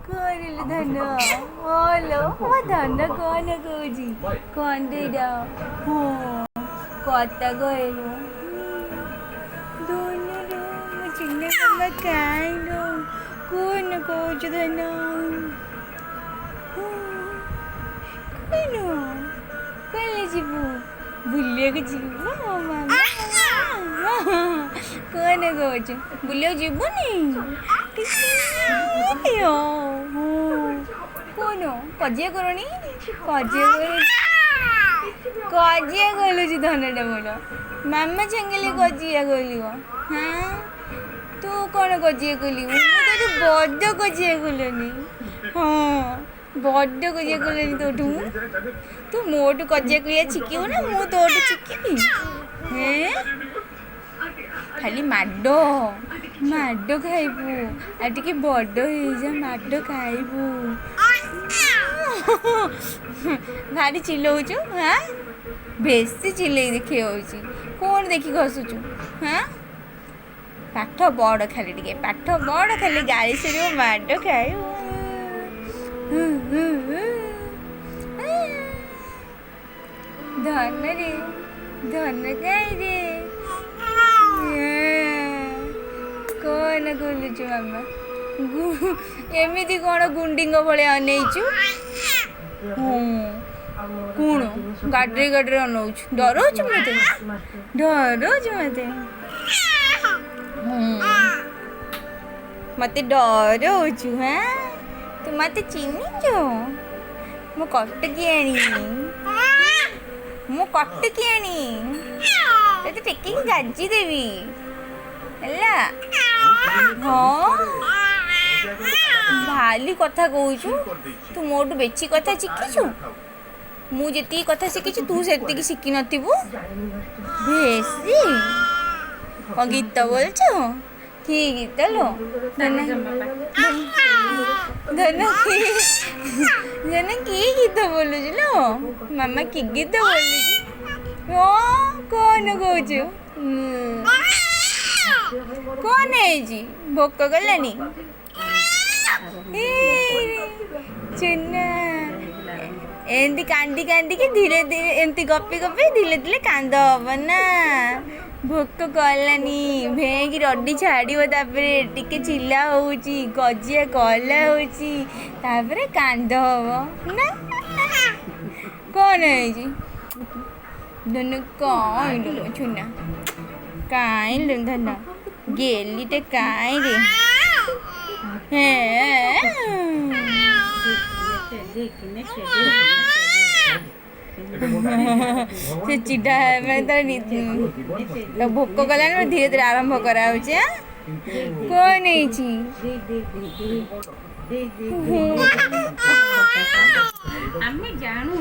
କହିଲୁ ଧନ ହଲୋ ମୋ ଧନ କଣ କହୁଛି କଣ ଦେଇଟା ହଁ କଥା କହିଲୁ ଧନରୁ ମୋ ଚିହ୍ନ ମାମା କାହିଁଲୋ କଣ କହୁଛୁ ଧନ କଣ କହିଲେ ଯିବୁ ବୁଲିବାକୁ ଯିବୁ ମାମା କଣ କହୁଛୁ ବୁଲିବାକୁ ଯିବୁନି କଣ କଜିଆ କରୁନି କଜିଆ କଲୁଛି ଧନଟା ମୋର ମାମା ସାଙ୍ଗେଲେ କଜିଆ କଲିବ ହଁ ତୁ କ'ଣ କଜିଆ କଲିବୁ ମୁଁ ତୋଠୁ ବଡ଼ କଜିଆ କଲୁନି ହଁ ବଡ଼ କଜିଆ କଲୁନି ତୋଠୁ ତୁ ମୋଠୁ କଜିଆ କଲିଆ ଶିଖିବୁ ନା ମୁଁ ତୋଠୁ ଶିଖିବି ଖାଲି ମାଡ଼ ଖାଇବୁ ଆଉ ଟିକେ ବଡ଼ ହେଇଯା ମାଡ଼ ଖାଇବୁ ଭାରି ଚିଲଉଛୁ ହଁ ବେଶୀ ଚିଲେଇ ଦେଖି ହେଉଛି କ'ଣ ଦେଖିକି ହସୁଛୁ ହଁ ପାଠ ବଡ଼ ଖାଲି ଟିକେ ପାଠ ବଡ଼ ଖାଲି ଗାଳି ଶୁଣିବ ମାଡ଼ ଖାଇବୁ ଧନରେ ଧନ କାହିଁରେ କ'ଣ ଖୋଲୁଛୁ ମାମା ଏମିତି କ'ଣ ଗୁଣ୍ଡିଙ୍କ ଭଳିଆ ଅନେଇଛୁ କ'ଣ ଗାଡ଼ିରେ ଅନଉଛୁ ଡରଉଛୁ ମୋତେ ମୋତେ ଡରଉଛୁ ହଁ ତୁ ମୋତେ ଚିହ୍ନିଛୁ ମୁଁ କଟକିଆଣି ତତେ ଟେକିକି ଗାଜି ଦେବି ହେଲା ହଁ ଭାଲି କଥା କହୁଛୁ ତୁ ମୋଠୁ ବେଶୀ କଥା ଶିଖିଛୁ ମୁଁ ଯେତିକି କଥା ଶିଖିଛୁ ତୁ ସେତିକି ଶିଖିନଥିବୁ ବେଶୀ କ'ଣ ଗୀତ ବୋଲଛୁ କି ଗୀତ ଲୋ ଧନ କି ଗୀତ ବୋଲୁଛୁ ଲୋ ମାମା କି ଗୀତ ବୋଲୁଛୁ ହଁ କ'ଣ କହୁଛୁ କ'ଣ ହେଇଛି ଭୋକ କଲାନି ଚୁନା ଏମିତି କାନ୍ଦିକି ଧୀରେ ଧୀରେ ଏମିତି ଗପି ଧୀରେ କାନ୍ଦ ହବ ନା ଭୋକ କଲାନି ଭେଁକି ରଡ଼ି ଛାଡ଼ିବ ତାପରେ ଟିକେ ଚିଲା ହେଉଛି ଗଜିଆ କଲା ହେଉଛି ତାପରେ କାନ୍ଦ ହବ ନା କ'ଣ ହେଇଛି ଧନ କାଇଁ ଚୁନା କାଇଁ ଧନ ଗେଲିଟେ କାଇଁ ରେ ସେ ଚିଡ଼ା ମାନେ ତାର ଭୋକ କଲାଣି ଧୀରେ ଧୀରେ ଆରମ୍ଭ କରାହେଉଛି କ'ଣ ହେଇଛି ଆମେ ଜାଣୁ